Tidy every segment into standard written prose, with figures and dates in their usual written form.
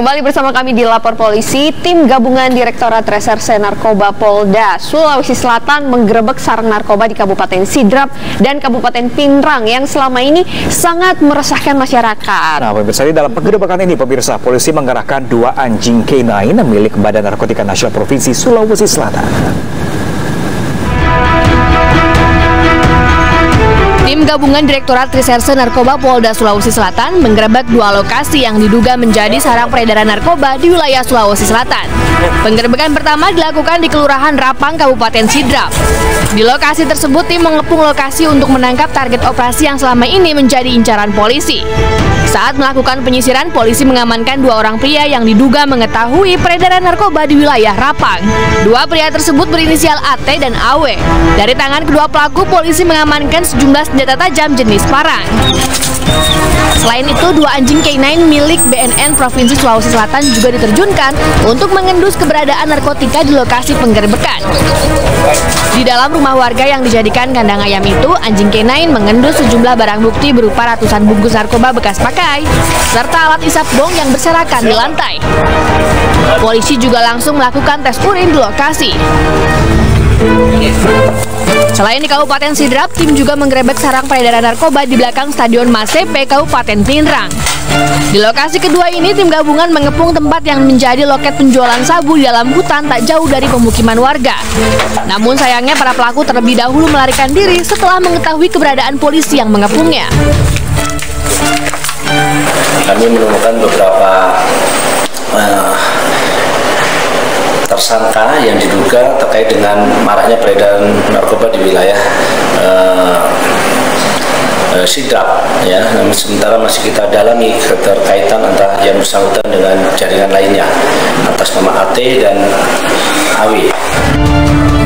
Kembali bersama kami di Lapor Polisi, tim gabungan Direktorat Reserse Narkoba Polda Sulawesi Selatan menggerebek sarang narkoba di Kabupaten Sidrap dan Kabupaten Pinrang yang selama ini sangat meresahkan masyarakat. Nah, pemirsa, dalam penggerebekan ini, pemirsa, polisi mengerahkan 2 anjing K9 milik Badan Narkotika Nasional Provinsi Sulawesi Selatan. Tim gabungan Direktorat Reserse Narkoba Polda Sulawesi Selatan menggerebek 2 lokasi yang diduga menjadi sarang peredaran narkoba di wilayah Sulawesi Selatan. Penggerebekan pertama dilakukan di Kelurahan Rapang, Kabupaten Sidrap. Di lokasi tersebut, tim mengepung lokasi untuk menangkap target operasi yang selama ini menjadi incaran polisi. Saat melakukan penyisiran, polisi mengamankan 2 orang pria yang diduga mengetahui peredaran narkoba di wilayah Rapang. 2 pria tersebut berinisial AT dan AW. Dari tangan kedua pelaku, polisi mengamankan sejumlah senjata tajam jenis parang. Selain itu, 2 anjing K9 milik BNN Provinsi Sulawesi Selatan juga diterjunkan untuk mengendus keberadaan narkotika di lokasi penggerebekan. Di dalam rumah warga yang dijadikan kandang ayam itu, anjing K9 mengendus sejumlah barang bukti berupa ratusan bungkus narkoba bekas pakai, serta alat isap bong yang berserakan di lantai. Polisi juga langsung melakukan tes urin di lokasi. Selain di Kabupaten Sidrap, tim juga menggerebek sarang peredaran narkoba di belakang Stadion Masepe, Kabupaten Pinrang. Di lokasi kedua ini, tim gabungan mengepung tempat yang menjadi loket penjualan sabu di dalam hutan tak jauh dari pemukiman warga. Namun sayangnya para pelaku terlebih dahulu melarikan diri setelah mengetahui keberadaan polisi yang mengepungnya. Kami menemukan beberapa tersangka yang diduga terkait dengan maraknya peredaran narkoba di wilayah Sidrap, ya. Sementara masih kita dalami keterkaitan antara yang bersangkutan dengan jaringan lainnya atas nama AT dan AW.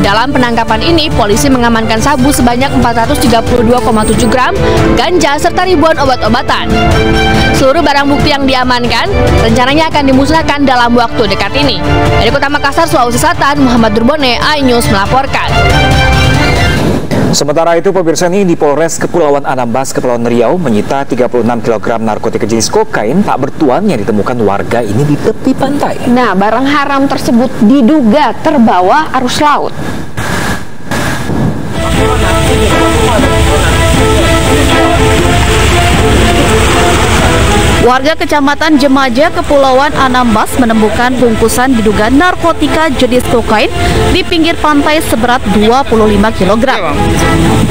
Dalam penangkapan ini, polisi mengamankan sabu sebanyak 432,7 gram, ganja, serta ribuan obat-obatan. Seluruh barang bukti yang diamankan rencananya akan dimusnahkan dalam waktu dekat ini. Dari Kota Makassar, Sulawesi Selatan, Muhammad Durbone, iNews melaporkan. Sementara itu, pemirsa, ini di Polres Kepulauan Anambas, Kepulauan Riau menyita 36 kg narkotika jenis kokain tak bertuan yang ditemukan warga ini di tepi pantai. Nah, barang haram tersebut diduga terbawa arus laut. Warga Kecamatan Jemaja, Kepulauan Anambas menemukan bungkusan diduga narkotika jenis kokain di pinggir pantai seberat 25 kg.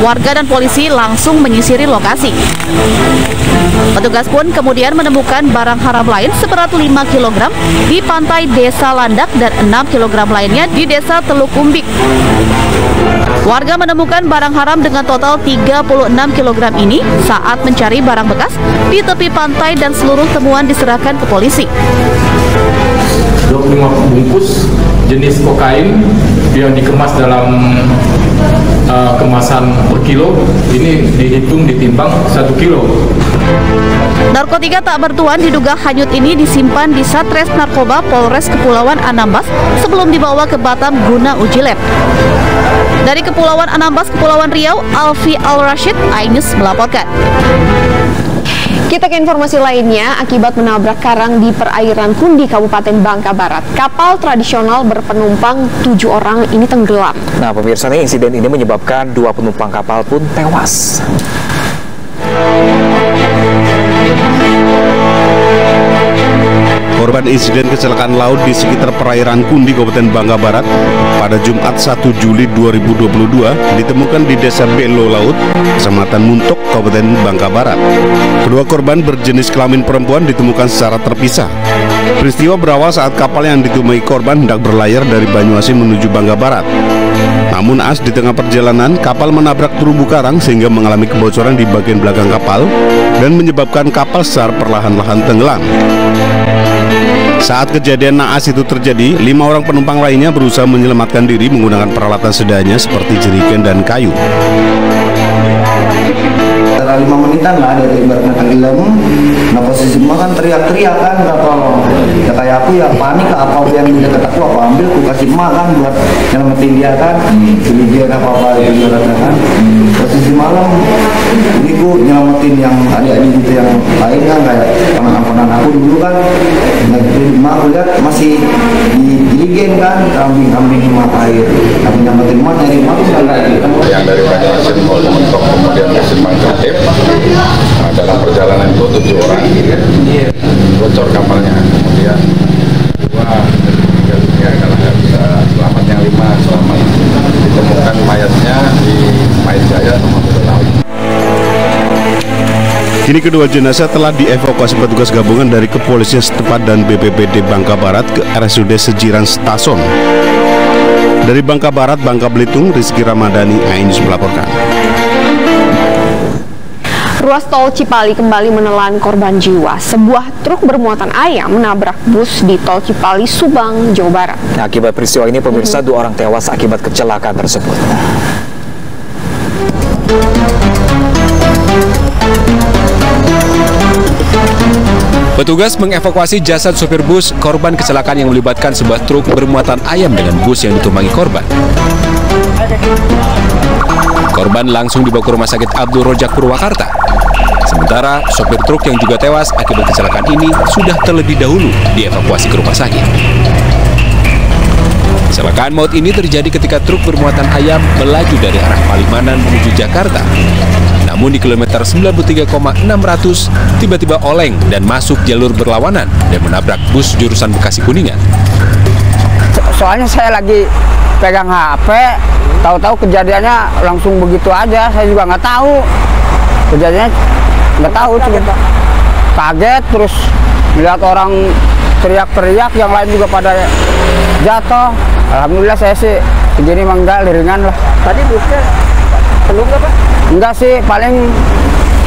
Warga dan polisi langsung menyisiri lokasi. Petugas pun kemudian menemukan barang haram lain seberat 5 kg di pantai Desa Landak dan 6 kg lainnya di Desa Teluk Umbik. Warga menemukan barang haram dengan total 36 kg ini saat mencari barang bekas di tepi pantai dan seluruh temuan diserahkan ke polisi. 25 bungkus jenis kokain yang dikemas dalam kemasan per kilo, ini dihitung ditimbang 1 kilo. Narkotika tak bertuan diduga hanyut ini disimpan di Satres Narkoba Polres Kepulauan Anambas sebelum dibawa ke Batam guna uji lab. Dari Kepulauan Anambas, Kepulauan Riau, Alfi Al-Rashid, iNews melaporkan. Kita ke informasi lainnya, akibat menabrak karang di perairan Kundi, Kabupaten Bangka Barat, kapal tradisional berpenumpang 7 orang ini tenggelam. Nah, pemirsa, insiden ini menyebabkan 2 penumpang kapal pun tewas. Korban insiden kecelakaan laut di sekitar perairan Kundi, Kabupaten Bangka Barat pada Jumat 1 Juli 2022 ditemukan di Desa Belo Laut, Kecamatan Muntok, Kabupaten Bangka Barat. Kedua korban berjenis kelamin perempuan ditemukan secara terpisah. Peristiwa berawal saat kapal yang ditumai korban hendak berlayar dari Banyuasin menuju Bangka Barat. Namun di tengah perjalanan, kapal menabrak terumbu karang sehingga mengalami kebocoran di bagian belakang kapal dan menyebabkan kapal secara perlahan-lahan tenggelam. Saat kejadian naas itu terjadi, 5 orang penumpang lainnya berusaha menyelamatkan diri menggunakan peralatan seadanya seperti jerigen dan kayu. Setelah 5 menitan lah dari ibaratnya tenggelam, nah posisi semua kan teriak-teriak kan, tolong. Ya kayak aku ya panik, apa yang di dekat aku aku ambil, aku kasih emak kan buat nyelamatin dia kan, jadi dia apa-apa itu ibaratnya kan. Posisi malam, ini aku nyelamatin yang adik-adik gitu yang lain kan, kayak teman-teman aku dulu kan di rumah aku lihat masih diligen kan kambing rumah air, tapi nyampe rumah nyari rumah yang dari Banjarmasin Polda Mentok kemudian ke Simpang Kreatif. Dalam perjalanan itu 7 orang bocor kapalnya, kemudian 2 meninggal dunia karena nggak bisa selamat, yang 5 selamat. Ditemukan mayatnya di Pahit Jaya sama Laut. Kini kedua jenazah telah dievakuasi petugas gabungan dari kepolisian setempat dan BPBD Bangka Barat ke RSUD Sejiram Stason. Dari Bangka Barat, Bangka Belitung, Rizky Ramadhani, Ainus melaporkan. Ruas tol Cipali kembali menelan korban jiwa. Sebuah truk bermuatan ayam menabrak bus di tol Cipali, Subang, Jawa Barat. Nah, akibat peristiwa ini, pemirsa, 2 orang tewas akibat kecelakaan tersebut. Petugas mengevakuasi jasad sopir bus korban kecelakaan yang melibatkan sebuah truk bermuatan ayam dengan bus yang ditumpangi korban. Korban langsung dibawa ke Rumah Sakit Abdul Rojak Purwakarta. Sementara sopir truk yang juga tewas akibat kecelakaan ini sudah terlebih dahulu dievakuasi ke rumah sakit. Kecelakaan maut ini terjadi ketika truk bermuatan ayam melaju dari arah Palimanan menuju Jakarta. Namun di kilometer 93,600 tiba-tiba oleng dan masuk jalur berlawanan dan menabrak bus jurusan Bekasi Kuningan. Soalnya saya lagi pegang HP, tahu-tahu kejadiannya langsung begitu aja. Saya juga nggak tahu kejadiannya, nggak tahu, cuma kaget terus melihat orang teriak-teriak, yang lain juga pada jatuh. Alhamdulillah saya sih begini enggak, ringan lah. Tadi busnya penuh nggak Pak? Enggak sih, paling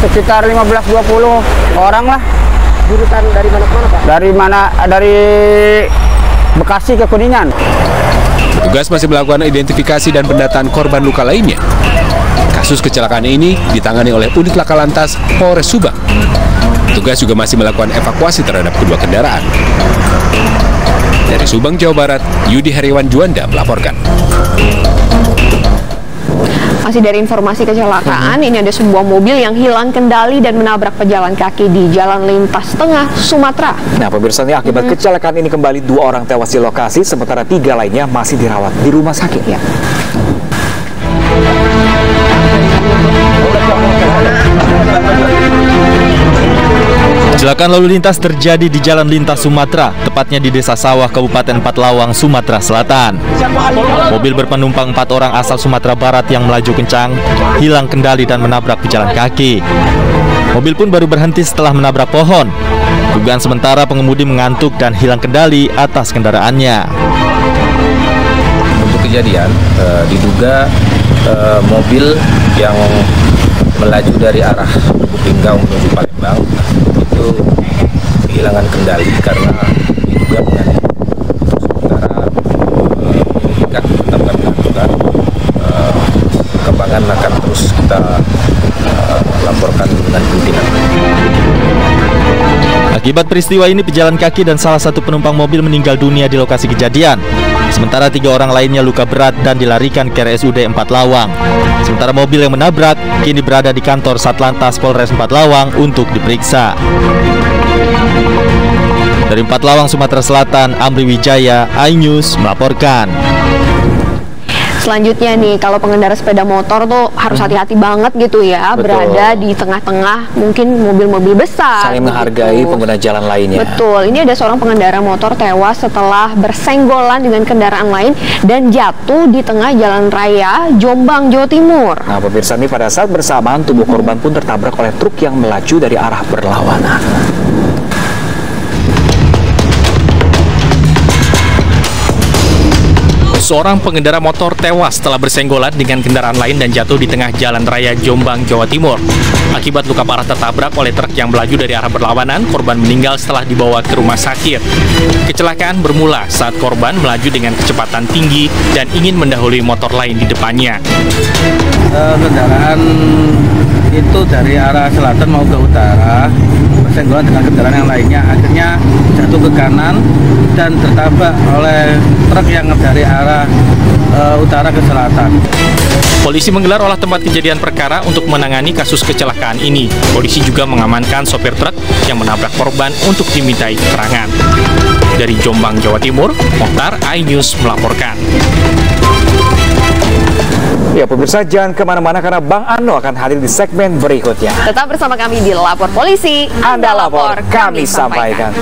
sekitar 15-20 orang lah. Jurusan dari mana ke mana Pak? Dari Bekasi ke Kuningan. Petugas masih melakukan identifikasi dan pendataan korban luka lainnya. Kasus kecelakaan ini ditangani oleh unit Laka Lantas Polres Subang. Petugas juga masih melakukan evakuasi terhadap kedua kendaraan. Dari Subang, Jawa Barat, Yudi Heriwan Juanda melaporkan. Masih dari informasi kecelakaan, ini ada sebuah mobil yang hilang kendali dan menabrak pejalan kaki di Jalan Lintas Tengah, Sumatera. Nah, pemirsa, akibat kecelakaan ini kembali 2 orang tewas di lokasi, sementara 3 lainnya masih dirawat di rumah sakit. Ya. Kecelakaan lalu lintas terjadi di Jalan Lintas Sumatera, tepatnya di Desa Sawah, Kabupaten Patlawang, Sumatera Selatan. Mobil berpenumpang 4 orang asal Sumatera Barat yang melaju kencang, hilang kendali dan menabrak pejalan kaki. Mobil pun baru berhenti setelah menabrak pohon. Dugaan sementara pengemudi mengantuk dan hilang kendali atas kendaraannya. Untuk kejadian, diduga mobil yang melaju dari arah Lubuk Linggau menuju Palembang itu kehilangan kendali karena diduga mengantuk. Sementara penyidikan tetapkan menentukan perkembangan akan terus kita laporkan dengan pimpinan. Akibat peristiwa ini, pejalan kaki dan salah satu penumpang mobil meninggal dunia di lokasi kejadian. Sementara 3 orang lainnya luka berat dan dilarikan ke RSUD 4 Lawang. Sementara mobil yang menabrak kini berada di kantor Satlantas Polres 4 Lawang untuk diperiksa. Dari 4 Lawang, Sumatera Selatan, Amri Wijaya, iNews melaporkan. Selanjutnya nih, kalau pengendara sepeda motor tuh harus hati-hati banget gitu ya. Betul. Berada di tengah-tengah mungkin mobil-mobil besar. Saling menghargai pengguna jalan lainnya. Betul, ini ada seorang pengendara motor tewas setelah bersenggolan dengan kendaraan lain dan jatuh di tengah jalan raya Jombang, Jawa Timur. Nah, pemirsa, ini pada saat bersamaan tubuh korban pun tertabrak oleh truk yang melaju dari arah berlawanan. Seorang pengendara motor tewas setelah bersenggolan dengan kendaraan lain dan jatuh di tengah jalan raya Jombang, Jawa Timur. Akibat luka parah tertabrak oleh truk yang melaju dari arah berlawanan, korban meninggal setelah dibawa ke rumah sakit. Kecelakaan bermula saat korban melaju dengan kecepatan tinggi dan ingin mendahului motor lain di depannya. Kendaraan itu dari arah selatan mau ke utara, bersenggolan dengan kendaraan yang lainnya, akhirnya jatuh ke kanan dan tertabrak oleh truk yang dari arah utara ke selatan. Polisi menggelar olah tempat kejadian perkara untuk menangani kasus kecelakaan ini. Polisi juga mengamankan sopir truk yang menabrak korban untuk dimintai keterangan. Dari Jombang, Jawa Timur, Mohtar, iNews melaporkan. Ya, pemirsa, jangan kemana-mana karena Bang Ano akan hadir di segmen berikutnya. Tetap bersama kami di Lapor Polisi. Anda lapor, kami sampaikan.